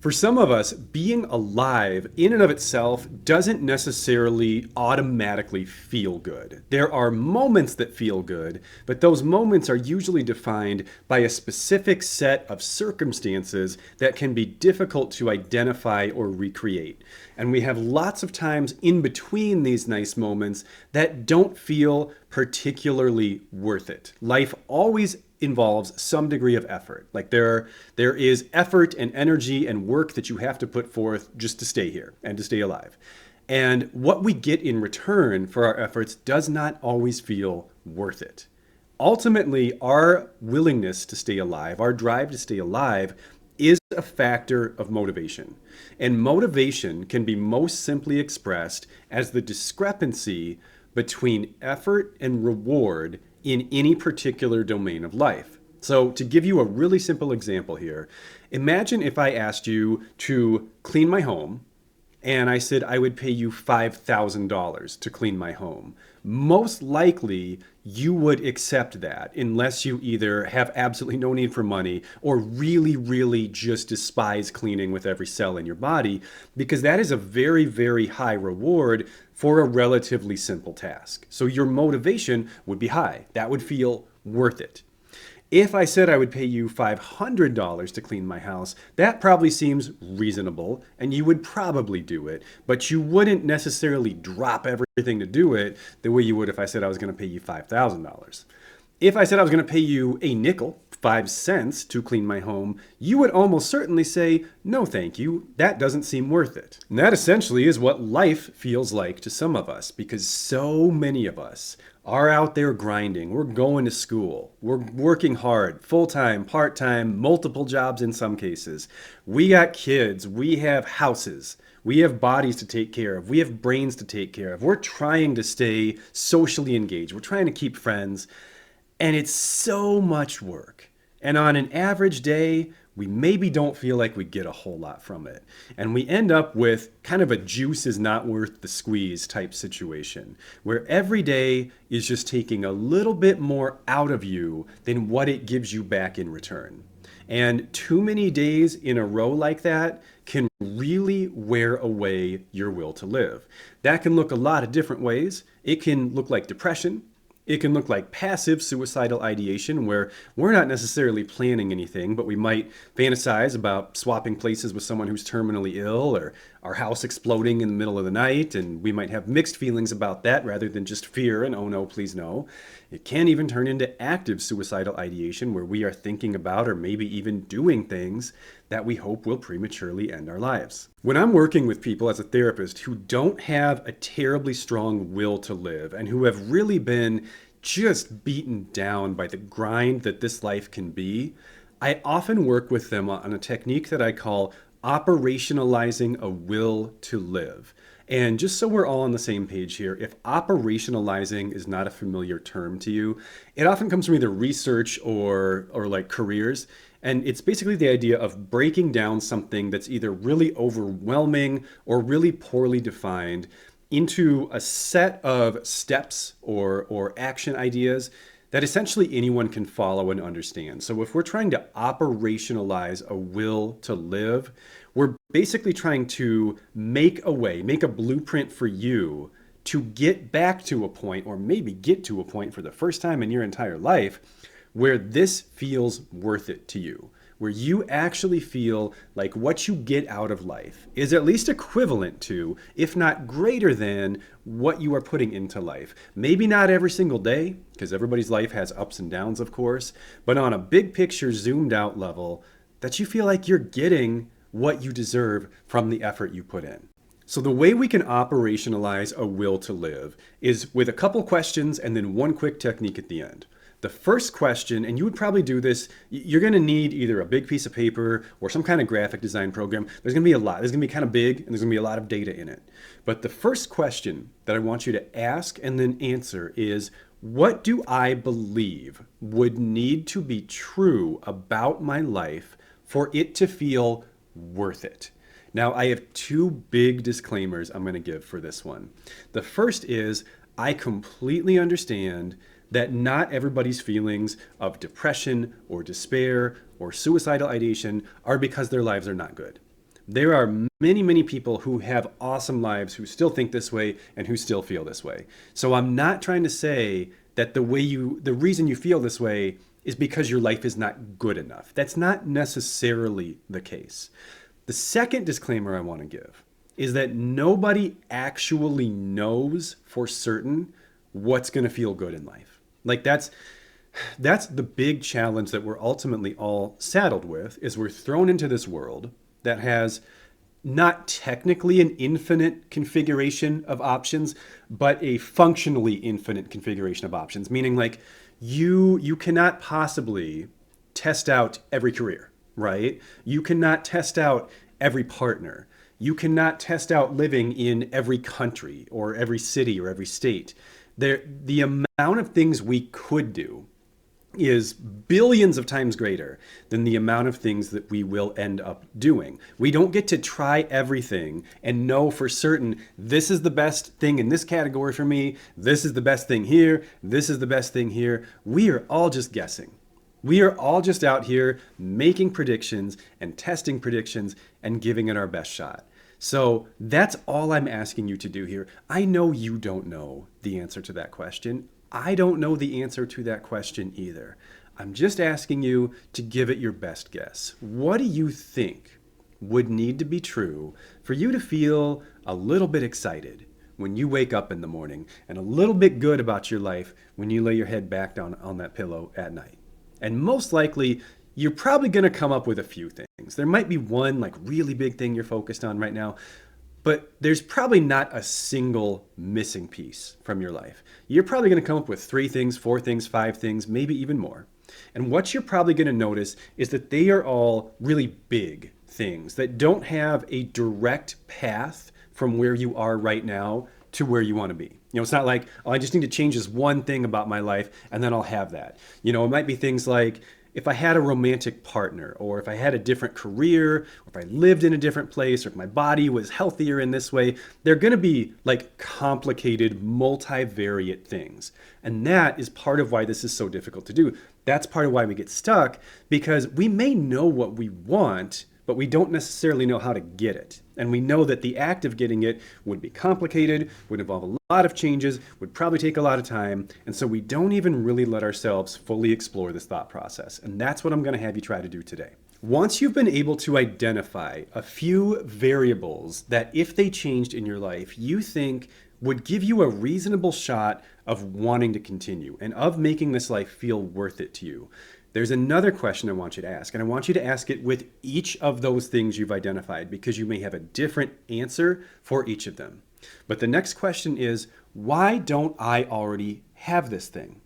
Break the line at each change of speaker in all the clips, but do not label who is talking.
For some of us, being alive in and of itself doesn't necessarily automatically feel good. There are moments that feel good, but those moments are usually defined by a specific set of circumstances that can be difficult to identify or recreate. And we have lots of times in between these nice moments that don't feel particularly worth it. Life always involves some degree of effort. Like there is effort and energy and work that you have to put forth just to stay here and to stay alive. And what we get in return for our efforts does not always feel worth it. Ultimately, our willingness to stay alive, our drive to stay alive, is a factor of motivation. And motivation can be most simply expressed as the discrepancy between effort and reward in any particular domain of life. So to give you a really simple example here, imagine if I asked you to clean my home and I said I would pay you $5,000 to clean my home. Most likely you would accept that unless you either have absolutely no need for money or really, really just despise cleaning with every cell in your body, because that is a very, very high reward for a relatively simple task. So your motivation would be high. That would feel worth it. If I said I would pay you $500 to clean my house, that probably seems reasonable and you would probably do it, but you wouldn't necessarily drop everything to do it the way you would if I said I was going to pay you $5,000. If I said I was going to pay you a nickel, 5 cents to clean my home, you would almost certainly say, no thank you, that doesn't seem worth it. And that essentially is what life feels like to some of us, because so many of us are out there grinding. We're going to school. We're working hard, full-time, part-time, multiple jobs in some cases. We got kids. We have houses. We have bodies to take care of. We have brains to take care of. We're trying to stay socially engaged. We're trying to keep friends. And it's so much work. And on an average day, we maybe don't feel like we get a whole lot from it. And we end up with kind of a juice is not worth the squeeze type situation, where every day is just taking a little bit more out of you than what it gives you back in return. And too many days in a row like that can really wear away your will to live. That can look a lot of different ways. It can look like depression. It can look like passive suicidal ideation, where we're not necessarily planning anything, but we might fantasize about swapping places with someone who's terminally ill, or our house exploding in the middle of the night, and we might have mixed feelings about that rather than just fear and oh no, please no. It can even turn into active suicidal ideation, where we are thinking about or maybe even doing things that we hope will prematurely end our lives. When I'm working with people as a therapist who don't have a terribly strong will to live and who have really been just beaten down by the grind that this life can be, I often work with them on a technique that I call operationalizing a will to live. And just so we're all on the same page here, if operationalizing is not a familiar term to you, it often comes from either research or like careers. And it's basically the idea of breaking down something that's either really overwhelming or really poorly defined into a set of steps or action ideas that essentially anyone can follow and understand. So if we're trying to operationalize a will to live, we're basically trying to make a blueprint for you to get back to a point, or maybe get to a point for the first time in your entire life, where this feels worth it to you, where you actually feel like what you get out of life is at least equivalent to, if not greater than, what you are putting into life. Maybe not every single day, because everybody's life has ups and downs, of course, but on a big picture, zoomed out level, that you feel like you're getting what you deserve from the effort you put in. So the way we can operationalize a will to live is with a couple questions and then one quick technique at the end. The first question, and you would probably do this, you're going to need either a big piece of paper or some kind of graphic design program. There's going to be a lot. There's going to be kind of big, and there's going to be a lot of data in it. But the first question that I want you to ask and then answer is, what do I believe would need to be true about my life for it to feel worth it? Now, I have two big disclaimers I'm going to give for this one. The first is, I completely understand that not everybody's feelings of depression or despair or suicidal ideation are because their lives are not good. There are many, many people who have awesome lives who still think this way and who still feel this way. So I'm not trying to say that the reason you feel this way is because your life is not good enough. That's not necessarily the case. The second disclaimer I want to give is that nobody actually knows for certain what's going to feel good in life. Like that's the big challenge that we're ultimately all saddled with is we're thrown into this world that has not technically an infinite configuration of options, but a functionally infinite configuration of options, meaning like you cannot possibly test out every career, right? You cannot test out every partner. You cannot test out living in every country or every city or every state. The amount of things we could do is billions of times greater than the amount of things that we will end up doing. We don't get to try everything and know for certain this is the best thing in this category for me, this is the best thing here, this is the best thing here. We are all just guessing. We are all just out here making predictions and testing predictions and giving it our best shot. So that's all I'm asking you to do here. I know you don't know the answer to that question. I don't know the answer to that question either. I'm just asking you to give it your best guess. What do you think would need to be true for you to feel a little bit excited when you wake up in the morning and a little bit good about your life when you lay your head back down on that pillow at night? And most likely, you're probably going to come up with a few things. There might be one like really big thing you're focused on right now, but there's probably not a single missing piece from your life. You're probably going to come up with 3 things, 4 things, 5 things, maybe even more. And what you're probably going to notice is that they are all really big things that don't have a direct path from where you are right now to where you want to be. You know, it's not like, oh, I just need to change this one thing about my life and then I'll have that. You know, it might be things like, if I had a romantic partner, or if I had a different career, or if I lived in a different place, or if my body was healthier in this way, they're going to be like complicated, multivariate things. And that is part of why this is so difficult to do. That's part of why we get stuck, because we may know what we want, but we don't necessarily know how to get it. And we know that the act of getting it would be complicated, would involve a lot of changes, would probably take a lot of time. And so we don't even really let ourselves fully explore this thought process. And that's what I'm going to have you try to do today. Once you've been able to identify a few variables that if they changed in your life, you think would give you a reasonable shot of wanting to continue and of making this life feel worth it to you, there's another question I want you to ask, and I want you to ask it with each of those things you've identified because you may have a different answer for each of them. But the next question is, why don't I already have this thing?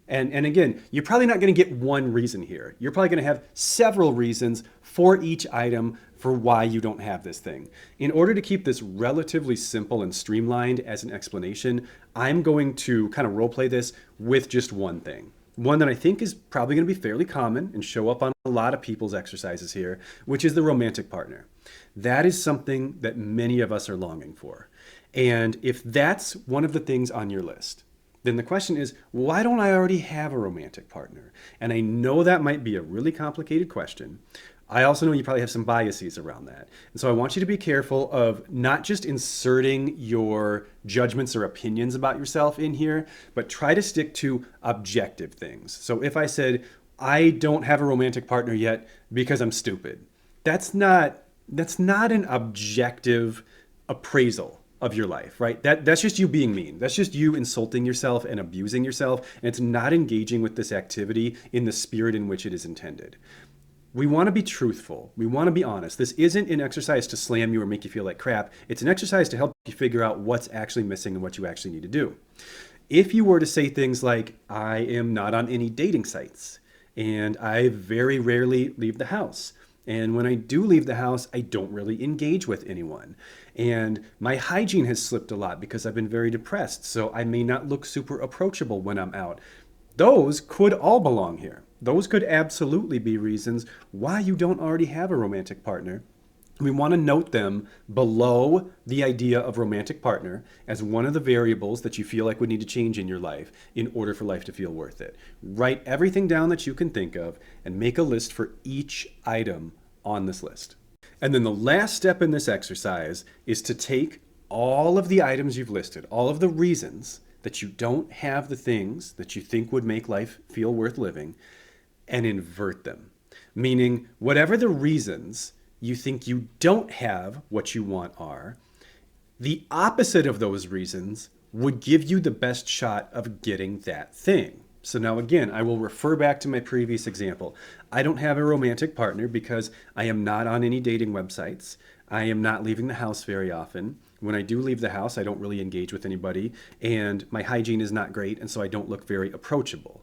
And again, you're probably not going to get one reason here. You're probably going to have several reasons for each item for why you don't have this thing. In order to keep this relatively simple and streamlined as an explanation, I'm going to kind of role play this with just one thing. One that I think is probably going to be fairly common and show up on a lot of people's exercises here, which is the romantic partner. That is something that many of us are longing for. And if that's one of the things on your list, then the question is, why don't I already have a romantic partner? And I know that might be a really complicated question. I also know you probably have some biases around that. And so I want you to be careful of not just inserting your judgments or opinions about yourself in here, but try to stick to objective things. So if I said, I don't have a romantic partner yet because I'm stupid, that's not an objective appraisal of your life, right? That's just you being mean. That's just you insulting yourself and abusing yourself. And it's not engaging with this activity in the spirit in which it is intended. We want to be truthful. We want to be honest. This isn't an exercise to slam you or make you feel like crap. It's an exercise to help you figure out what's actually missing and what you actually need to do. If you were to say things like, I am not on any dating sites, and I very rarely leave the house, and when I do leave the house, I don't really engage with anyone, and my hygiene has slipped a lot because I've been very depressed, so I may not look super approachable when I'm out. Those could all belong here. Those could absolutely be reasons why you don't already have a romantic partner. We want to note them below the idea of romantic partner as one of the variables that you feel like would need to change in your life in order for life to feel worth it. Write everything down that you can think of and make a list for each item on this list. And then the last step in this exercise is to take all of the items you've listed, all of the reasons that you don't have the things that you think would make life feel worth living, and invert them. Meaning, whatever the reasons you think you don't have what you want are, the opposite of those reasons would give you the best shot of getting that thing. So now again, I will refer back to my previous example. I don't have a romantic partner because I am not on any dating websites. I am not leaving the house very often. When I do leave the house, I don't really engage with anybody, and my hygiene is not great, and so I don't look very approachable.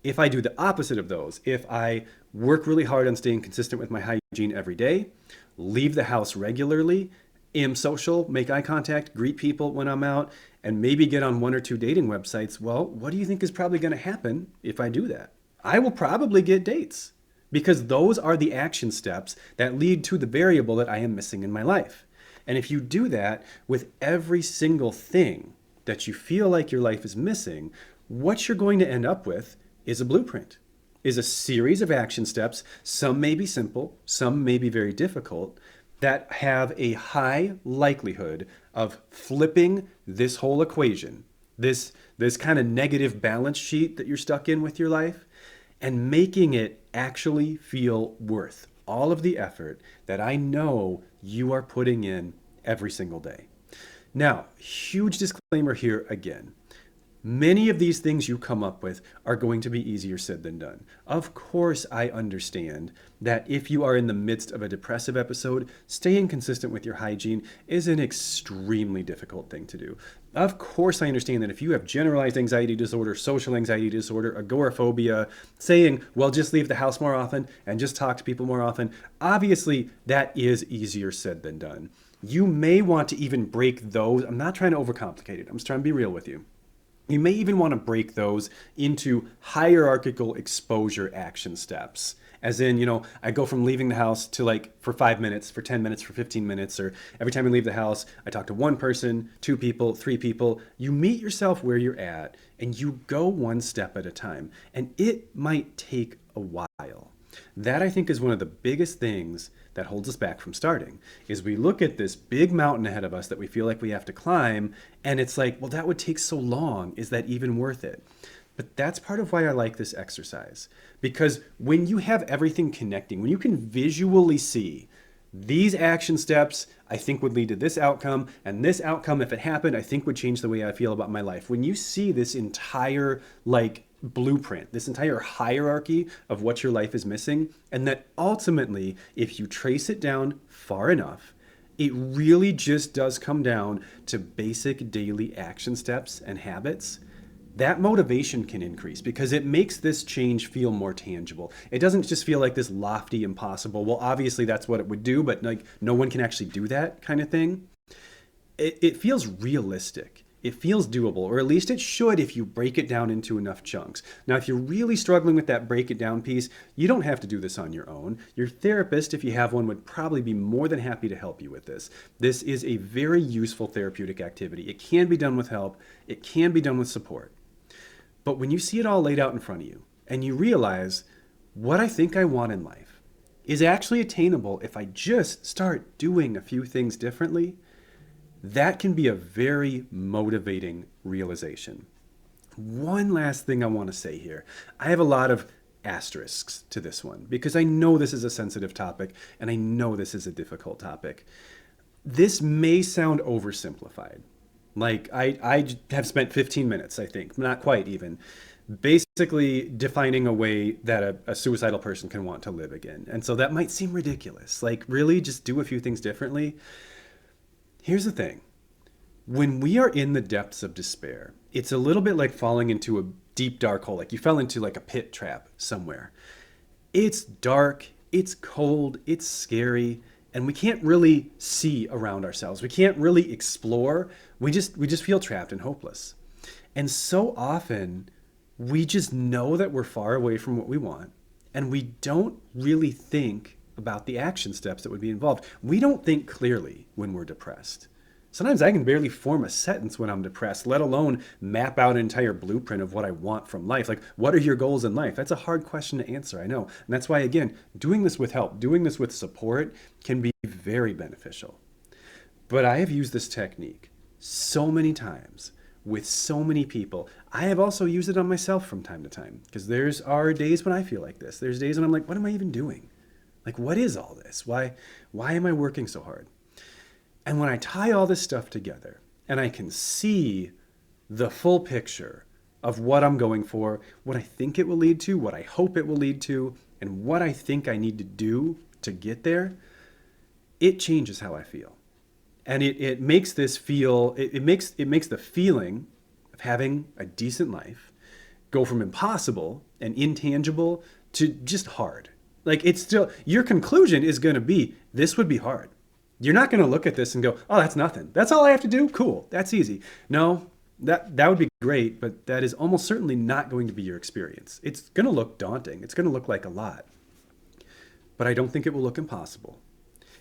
If I do the opposite of those, if I work really hard on staying consistent with my hygiene every day, leave the house regularly, am social, make eye contact, greet people when I'm out, and maybe get on one or two dating websites, well, what do you think is probably going to happen if I do that? I will probably get dates because those are the action steps that lead to the variable that I am missing in my life. And if you do that with every single thing that you feel like your life is missing, what you're going to end up with is a blueprint, is a series of action steps. Some may be simple, some may be very difficult, that have a high likelihood of flipping this whole equation, this kind of negative balance sheet that you're stuck in with your life, and making it actually feel worth all of the effort that I know you are putting in every single day. Now, huge disclaimer here again. Many of these things you come up with are going to be easier said than done. Of course, I understand that if you are in the midst of a depressive episode, staying consistent with your hygiene is an extremely difficult thing to do. Of course, I understand that if you have generalized anxiety disorder, social anxiety disorder, agoraphobia, saying, well, just leave the house more often and just talk to people more often, obviously that is easier said than done. You may want to even break those. I'm not trying to overcomplicate it. I'm just trying to be real with you. You may even want to break those into hierarchical exposure action steps. As in, I go from leaving the house to like for 5 minutes, for 10 minutes, for 15 minutes, or every time I leave the house, I talk to one person, two people, three people. You meet yourself where you're at and you go one step at a time. And it might take a while. That I think is one of the biggest things that holds us back from starting, is we look at this big mountain ahead of us that we feel like we have to climb, and it's like, well, that would take so long. Is that even worth it? But that's part of why I like this exercise. Because when you have everything connecting, when you can visually see these action steps, I think would lead to this outcome, and this outcome, if it happened, I think would change the way I feel about my life. When you see this entire blueprint, this entire hierarchy of what your life is missing, and that ultimately, if you trace it down far enough, it really just does come down to basic daily action steps and habits. That motivation can increase because it makes this change feel more tangible. It doesn't just feel like this lofty, impossible, well, obviously that's what it would do, but like no one can actually do that kind of thing. It feels realistic. It feels doable, or at least it should if you break it down into enough chunks. Now, if you're really struggling with that break it down piece, you don't have to do this on your own. Your therapist, if you have one, would probably be more than happy to help you with this. This is a very useful therapeutic activity. It can be done with help. It can be done with support. But when you see it all laid out in front of you and you realize what I think I want in life is actually attainable if I just start doing a few things differently, that can be a very motivating realization. One last thing I want to say here. I have a lot of asterisks to this one because I know this is a sensitive topic and I know this is a difficult topic. This may sound oversimplified. Like I have spent 15 minutes, I think, not quite even, basically defining a way that a suicidal person can want to live again. And so that might seem ridiculous. Like, really, just do a few things differently. Here's the thing. When we are in the depths of despair, it's a little bit like falling into a deep, dark hole. Like you fell into like a pit trap somewhere. It's dark, it's cold, it's scary, and we can't really see around ourselves. We can't really explore. We just feel trapped and hopeless. And so often, we just know that we're far away from what we want, and we don't really think about the action steps that would be involved. We don't think clearly when we're depressed. Sometimes I can barely form a sentence when I'm depressed, let alone map out an entire blueprint of what I want from life. Like, what are your goals in life? That's a hard question to answer, I know. And that's why, again, doing this with help, doing this with support can be very beneficial. But I have used this technique so many times with so many people. I have also used it on myself from time to time because there's are days when I feel like this. There's days when I'm like, what am I even doing? Like, what is all this? Why am I working so hard? And when I tie all this stuff together and I can see the full picture of what I'm going for, what I think it will lead to, what I hope it will lead to, and what I think I need to do to get there, it changes how I feel. And it makes this feel, it makes the feeling of having a decent life go from impossible and intangible to just hard. Like, it's still, your conclusion is going to be, this would be hard. You're not going to look at this and go, oh, that's nothing. That's all I have to do? Cool. That's easy. No, that would be great, but that is almost certainly not going to be your experience. It's going to look daunting. It's going to look like a lot. But I don't think it will look impossible.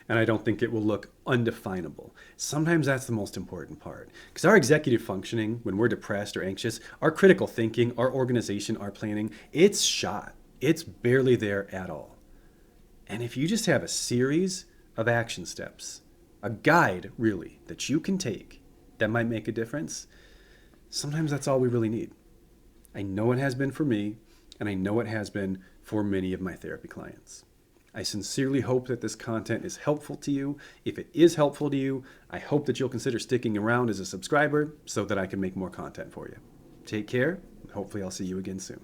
And I don't think it will look undefinable. Sometimes that's the most important part. Because our executive functioning, when we're depressed or anxious, our critical thinking, our organization, our planning, it's shot. It's barely there at all. And if you just have a series of action steps, a guide really that you can take that might make a difference, sometimes that's all we really need. I know it has been for me, and I know it has been for many of my therapy clients. I sincerely hope that this content is helpful to you. If it is helpful to you, I hope that you'll consider sticking around as a subscriber so that I can make more content for you. Take care. Hopefully I'll see you again soon.